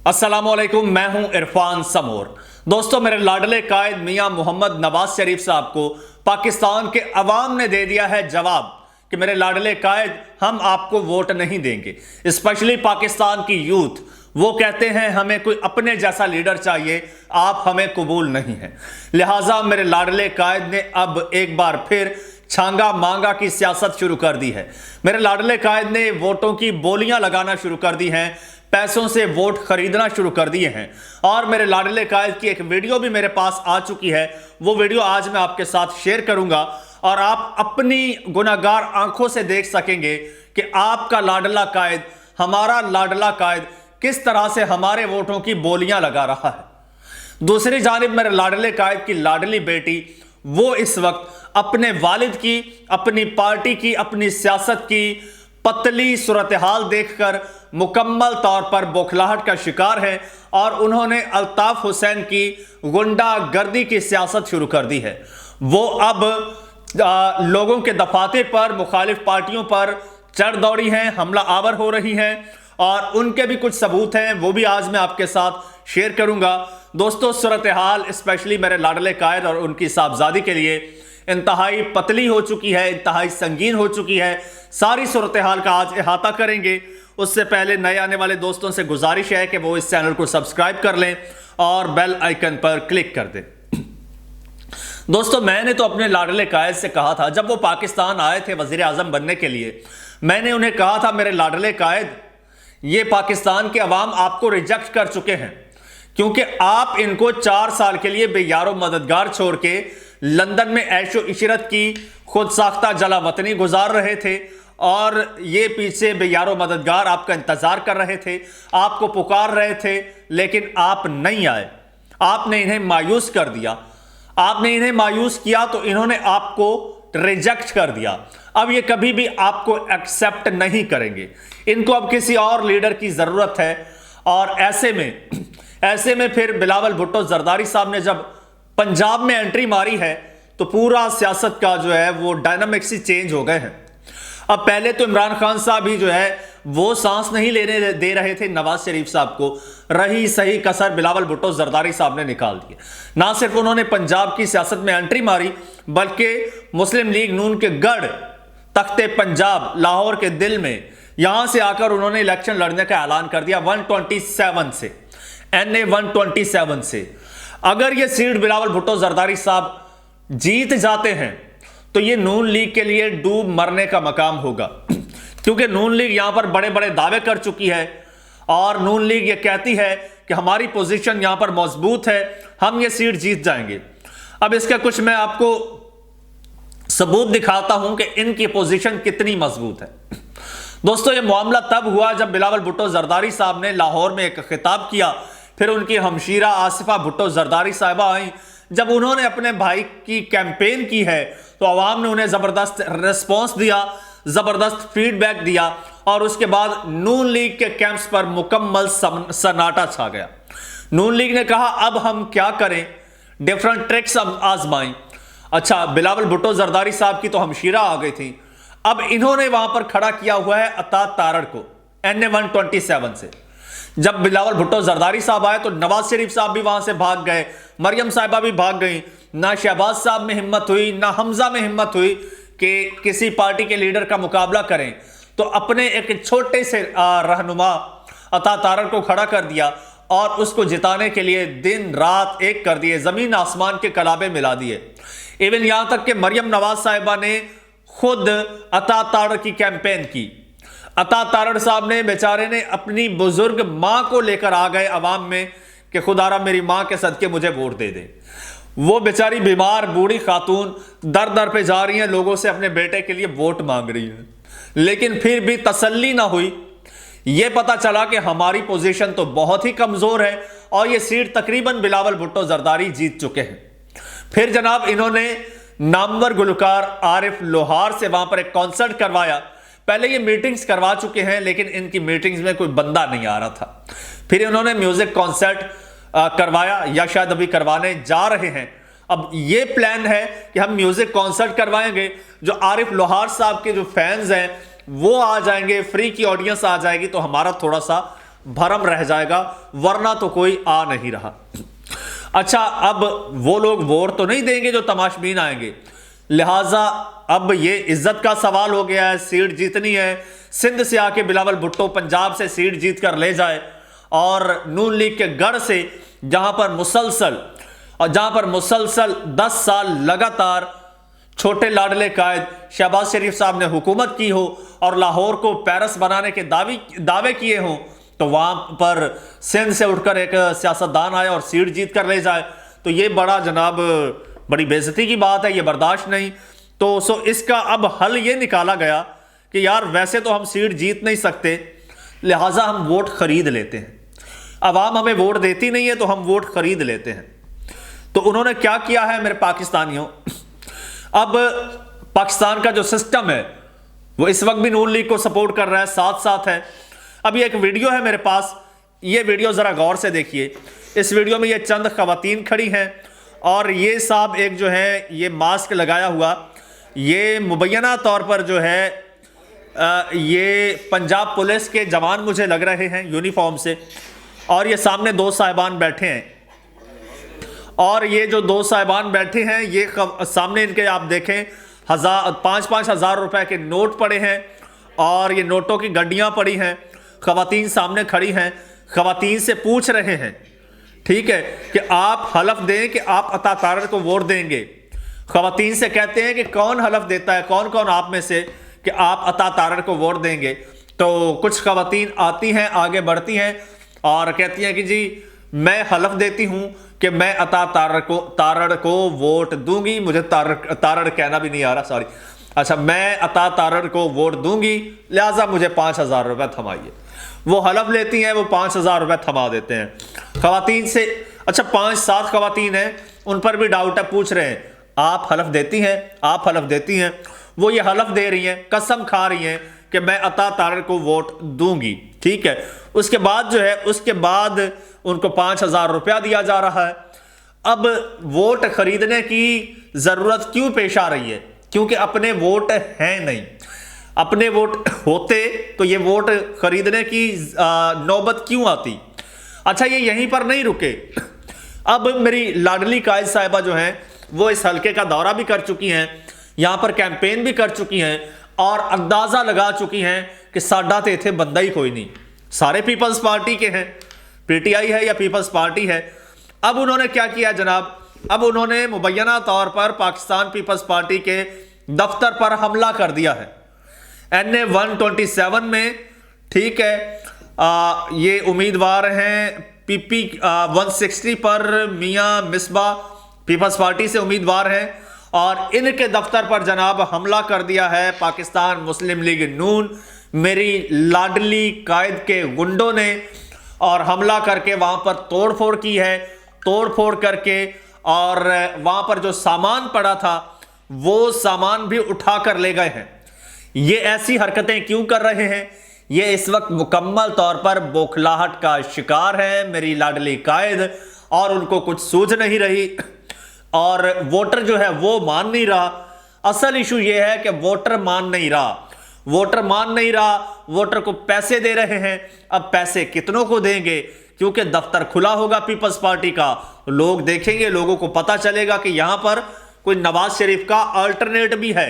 अस्सलामुअलैकुम, मैं हूं इरफान समोर। दोस्तों, मेरे लाडले कायद मियां मोहम्मद नवाज शरीफ साहब को पाकिस्तान के अवाम ने दे दिया है जवाब कि मेरे लाडले कायद, हम आपको वोट नहीं देंगे। स्पेशली पाकिस्तान की यूथ, वो कहते हैं हमें कोई अपने जैसा लीडर चाहिए, आप हमें कबूल नहीं है। लिहाजा मेरे लाडले कायद ने अब एक बार फिर छांगा मांगा की सियासत शुरू कर दी है। मेरे लाडले कायद ने वोटों की बोलियां लगाना शुरू कर दी हैं, पैसों से वोट खरीदना शुरू कर दिए हैं। और मेरे लाडले कायद की एक वीडियो भी मेरे पास आ चुकी है। वो वीडियो आज मैं आपके साथ शेयर करूंगा और आप अपनी गुनाहगार आंखों से देख सकेंगे कि आपका लाडला कायद, हमारा लाडला कायद किस तरह से हमारे वोटों की बोलियां लगा रहा है। दूसरी जानिब मेरे लाडले कायद की लाडली बेटी, वो इस वक्त अपने वालिद की, अपनी पार्टी की, अपनी सियासत की पतली सूरत हाल देखकर मुकम्मल तौर पर बौखलाहट का शिकार है और उन्होंने अल्ताफ हुसैन की गुंडागर्दी की सियासत शुरू कर दी है। वो अब लोगों के दफातर पर, मुखालिफ पार्टियों पर चढ़ दौड़ी हैं, हमला आवर हो रही हैं और उनके भी कुछ सबूत हैं, वो भी आज मैं आपके साथ शेयर करूंगा। दोस्तों, सूरत हाल स्पेशली मेरे लाडले कायद और उनकी साहबजादी के लिए इंतहाई पतली हो चुकी है, इंतहाई संगीन हो चुकी है। सारी सूरत हाल का आज अहाता करेंगे। उससे पहले नए आने वाले दोस्तों से गुजारिश है कि वो इस चैनल को सब्सक्राइब कर लें और बेल आइकन पर क्लिक कर दें। दोस्तों, मैंने तो अपने लाडले कायद से कहा था, जब वो पाकिस्तान आए थे वजीर आजम बनने के लिए, मैंने उन्हें कहा था, मेरे लाडले कायद, ये पाकिस्तान के अवाम आपको रिजेक्ट कर चुके हैं क्योंकि आप इनको 4 साल के लिए बेयारो मददगार छोड़ के लंदन में ऐशो इशरत की खुद साख्ता जला वतनी गुजार रहे थे और ये पीछे बेयारो मददगार आपका इंतजार कर रहे थे, आपको पुकार रहे थे, लेकिन आप नहीं आए। आपने इन्हें मायूस कर दिया। आपने इन्हें मायूस किया तो इन्होंने आपको रिजेक्ट कर दिया। अब ये कभी भी आपको एक्सेप्ट नहीं करेंगे। इनको अब किसी और लीडर की जरूरत है। और ऐसे में फिर बिलावल भुट्टो जरदारी साहब ने जब पंजाब में एंट्री मारी है तो पूरा सियासत का जो है वो डायनामिक्स ही चेंज हो गए हैं। अब पहले तो इमरान खान साहब ही जो है वो सांस नहीं लेने दे रहे थे नवाज शरीफ साहब को, रही सही कसर बिलावल भुट्टो जरदारी साहब ने निकाल दी। ना सिर्फ उन्होंने पंजाब की सियासत में एंट्री मारी, बल्कि मुस्लिम लीग नून के गढ़ तख्ते पंजाब लाहौर के दिल में, यहां से आकर उन्होंने इलेक्शन लड़ने का ऐलान कर दिया 127 से, NA 127 से। अगर ये सीट बिलावल भुट्टो जरदारी साहब जीत जाते हैं तो ये नून लीग के लिए डूब मरने का मकाम होगा, क्योंकि नून लीग यहां पर बड़े बड़े दावे कर चुकी है और नून लीग ये कहती है कि हमारी पोजीशन यहां पर मजबूत है, हम ये सीट जीत जाएंगे। अब इसका कुछ मैं आपको सबूत दिखाता हूं कि इनकी पोजीशन कितनी मजबूत है। दोस्तों, ये मामला तब हुआ जब बिलावल भुट्टो जरदारी साहब ने लाहौर में एक खिताब किया, फिर उनकी हमशीरा आसिफा भुट्टो जरदारी साहिबा आई। जब उन्होंने अपने भाई की कैंपेन की है तो अवाम ने उन्हें जबरदस्त रिस्पॉन्स दिया, जबरदस्त फीडबैक दिया और उसके बाद नून लीग के कैंप्स पर मुकम्मल सन्नाटा छा गया। नून लीग ने कहा, अब हम क्या करें, डिफरेंट ट्रिक्स आजमाएं। अच्छा, बिलावल भुट्टो जरदारी साहब की तो हमशीरा आ गई थी, अब इन्होंने वहां पर खड़ा किया हुआ है अता तारड़ को NA 127 से। जब बिलावल भुट्टो जरदारी साहब आए तो नवाज शरीफ साहब भी वहां से भाग गए, मरियम साहिबा भी भाग गई। ना शहबाज साहब में हिम्मत हुई, ना हमजा में हिम्मत हुई कि किसी पार्टी के लीडर का मुकाबला करें, तो अपने एक छोटे से रहनुमा अता तारड़ को खड़ा कर दिया और उसको जिताने के लिए दिन रात एक कर दिए, जमीन आसमान के कलाबे मिला दिए। इवन यहां तक कि मरियम नवाज साहिबा ने खुद अता तारड़ की कैंपेन की। अता तारड़ साहब ने, बेचारे ने, अपनी बुजुर्ग मां को लेकर आ गए अवाम में कि खुदारा मेरी मां के सदके मुझे वोट दे दे। वो बेचारी बीमार बूढ़ी खातून दर दर पे जा रही हैं, लोगों से अपने बेटे के लिए वोट मांग रही हैं, लेकिन फिर भी तसल्ली ना हुई। ये पता चला कि हमारी पोजीशन तो बहुत ही कमजोर है और ये सीट तकरीबन बिलावल भुट्टो जरदारी जीत चुके हैं। फिर जनाब इन्होंने नामवर गुलकार आरिफ लोहार से वहां पर एक कॉन्सर्ट करवाया। पहले ये मीटिंग्स करवा चुके हैं, लेकिन इनकी मीटिंग्स में कोई बंदा नहीं आ रहा था। फिर इन्होंने म्यूजिक कॉन्सर्ट करवाया या शायद अभी करवाने जा रहे हैं। अब ये प्लान है कि हम म्यूजिक कॉन्सर्ट करवाएंगे, जो आरिफ लोहार साहब के जो फैंस हैं वो आ जाएंगे, फ्री की ऑडियंस आ जाएगी, तो हमारा थोड़ा सा भरम रह जाएगा, वरना तो कोई आ नहीं रहा। अच्छा, अब वो लोग वोट तो नहीं देंगे जो तमाशबीन आएंगे, लिहाजा अब ये इज्जत का सवाल हो गया है। सीट जीतनी है, सिंध से आके बिलावल भुट्टो पंजाब से सीट जीत कर ले जाए, और नून लीग के गढ़ से जहां पर मुसलसल 10 साल लगातार छोटे लाडले कायद शहबाज शरीफ साहब ने हुकूमत की हो और लाहौर को पेरिस बनाने के दावे किए हों, तो वहां पर सिंध से उठकर एक सियासतदान आए और सीट जीत कर ले जाए, तो ये बड़ी बेइज्जती की बात है, ये बर्दाश्त नहीं। तो इसका अब हल ये निकाला गया कि यार वैसे तो हम सीट जीत नहीं सकते, लिहाजा हम वोट खरीद लेते हैं। अवाम हमें वोट देती नहीं है तो हम वोट खरीद लेते हैं। तो उन्होंने क्या किया है मेरे पाकिस्तानियों, अब पाकिस्तान का जो सिस्टम है वो इस वक्त भी नून लीग को सपोर्ट कर रहा है, साथ साथ है। अब ये एक वीडियो है मेरे पास, ये वीडियो जरा गौर से देखिए। इस वीडियो में ये चंद खवातीन खड़ी हैं और ये साहब एक जो है ये मास्क लगाया हुआ, ये मुबैना तौर पर जो है ये पंजाब पुलिस के जवान मुझे लग रहे हैं यूनिफॉर्म से, और ये सामने 2 साहिबान बैठे हैं, और ये जो 2 साहिबान बैठे हैं ये सामने इनके आप देखें 5-5 हज़ार रुपए के नोट पड़े हैं और ये नोटों की गड्डियां पड़ी हैं। खवातीन सामने खड़ी हैं, खवातीन से पूछ रहे हैं, ठीक है, कि आप हलफ दें कि आप अता तारड़ को वोट देंगे। खवातीन से कहते हैं कि कौन हलफ देता है, कौन कौन आप में से कि आप अता तारड़ को वोट देंगे। तो कुछ खवातीन आती हैं, आगे बढ़ती हैं और कहती हैं कि जी मैं हलफ देती हूं कि मैं अता तारड़ को वोट दूंगी। मुझे तारड़ कहना भी नहीं आ रहा, सॉरी। अच्छा, मैं अता तारड़ को वोट दूंगी, लिहाजा मुझे 5,000 रुपए थमाइए। वो हलफ लेती हैं, वो 5,000 रुपए थमा देते हैं खवातीन से। अच्छा, 5-7 खवातीन हैं, उन पर भी डाउट है, पूछ रहे हैं आप हलफ देती हैं, आप हलफ देती हैं। वो ये हलफ दे रही हैं, कसम खा रही हैं कि मैं अता तारड़ को वोट दूंगी, ठीक है। उसके बाद जो है, उसके बाद उनको 5,000 रुपया दिया जा रहा है। अब वोट खरीदने की जरूरत क्यों पेश आ रही है? क्योंकि अपने वोट हैं नहीं। अपने वोट होते तो ये वोट खरीदने की नौबत क्यों आती? अच्छा, ये यहीं पर नहीं रुके। अब मेरी लाडली कायद साहिबा जो हैं वो इस हलके का दौरा भी कर चुकी हैं, यहां पर कैंपेन भी कर चुकी हैं और अंदाजा लगा चुकी हैं कि साडा तो इत्थे बंदा ही कोई नहीं, सारे पीपल्स पार्टी के हैं, पीटीआई है या पीपल्स पार्टी है। अब उन्होंने क्या किया जनाब, अब उन्होंने मुबैना तौर पर पाकिस्तान पीपल्स पार्टी के दफ्तर पर हमला कर दिया है NA 127 में, ठीक है। ये उम्मीदवार हैं PP 160 पर मियां मिसबा पीपल्स पार्टी से उम्मीदवार हैं, और इनके दफ्तर पर जनाब हमला कर दिया है पाकिस्तान मुस्लिम लीग नून, मेरी लाडली कायद के गुंडों ने, और हमला करके वहां पर तोड़फोड़ की है। तोड़फोड़ करके और वहां पर जो सामान पड़ा था वो सामान भी उठा कर ले गए हैं। ये ऐसी हरकतें क्यों कर रहे हैं? ये इस वक्त मुकम्मल तौर पर बौखलाहट का शिकार है मेरी लाडली कायद, और उनको कुछ सूझ नहीं रही, और वोटर जो है वो मान नहीं रहा। असल इशू ये है कि वोटर मान नहीं रहा, वोटर मान नहीं रहा, वोटर को पैसे दे रहे हैं। अब पैसे कितनों को देंगे? क्योंकि दफ्तर खुला होगा पीपल्स पार्टी का, लोग देखेंगे, लोगों को पता चलेगा कि यहां पर कोई नवाज शरीफ का अल्टरनेट भी है।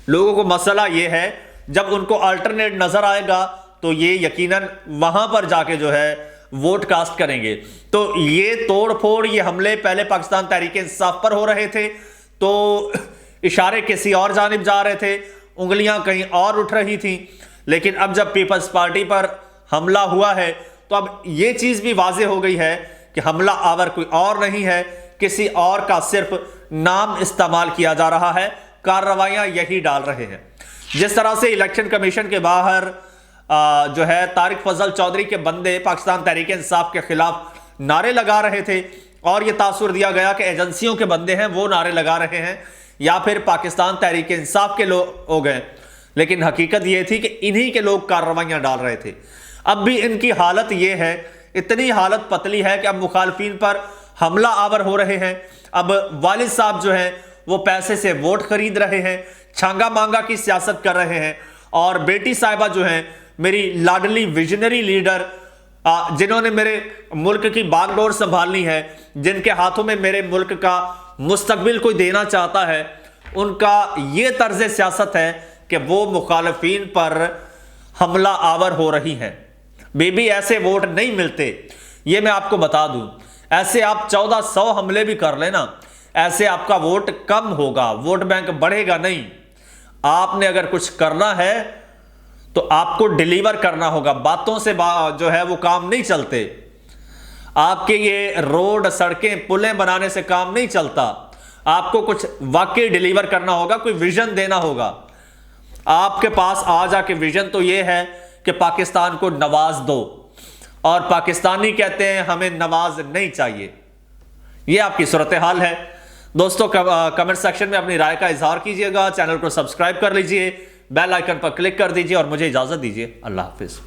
लोगों को मसला यह है, जब उनको अल्टरनेट नजर आएगा तो ये यकीनन वहां पर जाके जो है वोट कास्ट करेंगे। तो ये तोड़फोड़, ये हमले पहले पाकिस्तान तहरीक-ए-इंसाफ पर हो रहे थे तो इशारे किसी और जानिब जा रहे थे, उंगलियां कहीं और उठ रही थी, लेकिन अब जब पीपल्स पार्टी पर हमला हुआ है तो अब ये चीज भी वाजे हो गई है कि हमला आवर कोई और नहीं है, किसी और का सिर्फ नाम इस्तेमाल किया जा रहा है, कार्रवाइयां यही डाल रहे हैं। जिस तरह से इलेक्शन कमीशन के बाहर जो है तारिक फजल चौधरी के बंदे पाकिस्तान तहरीक-ए-इंसाफ के खिलाफ नारे लगा रहे थे, और यह तासुर दिया गया कि एजेंसियों के बंदे हैं वो नारे लगा रहे हैं या फिर पाकिस्तान तहरीक-ए-इंसाफ के लोग हो गए, लेकिन हकीकत यह थी कि इन्हीं के लोग कार्रवाइयां डाल रहे थे। अब भी इनकी हालत यह है, इतनी हालत पतली है कि अब मुखालफिन पर हमला आवर हो रहे हैं। अब वालिद साहब जो हैं वो पैसे से वोट खरीद रहे हैं, छांगा मांगा की सियासत कर रहे हैं, और बेटी साहिबा जो हैं मेरी लाडली विजनरी लीडर जिन्होंने मेरे मुल्क की बागडोर संभालनी है, जिनके हाथों में मेरे मुल्क का मुस्तकबिल कोई देना चाहता है, उनका ये तर्ज सियासत है कि वो मुखालफीन पर हमला आवर हो रही हैं। बीबी ऐसे वोट नहीं मिलते, ये मैं आपको बता दूं। ऐसे आप 1400 हमले भी कर लेना, ऐसे आपका वोट कम होगा, वोट बैंक बढ़ेगा नहीं। आपने अगर कुछ करना है तो आपको डिलीवर करना होगा। बातों से जो है वो काम नहीं चलते। आपके ये रोड, सड़कें, पुलें बनाने से काम नहीं चलता। आपको कुछ वाकई डिलीवर करना होगा, कोई विजन देना होगा। आपके पास आ जाके विजन तो ये है कि पाकिस्तान को नवाज दो, और पाकिस्तानी कहते हैं हमें नवाज नहीं चाहिए। यह आपकी सूरत हाल है। दोस्तों, कमेंट सेक्शन में अपनी राय का इजहार कीजिएगा। चैनल को सब्सक्राइब कर लीजिए, बेल आइकन पर क्लिक कर दीजिए और मुझे इजाजत दीजिए। अल्लाह हाफिज।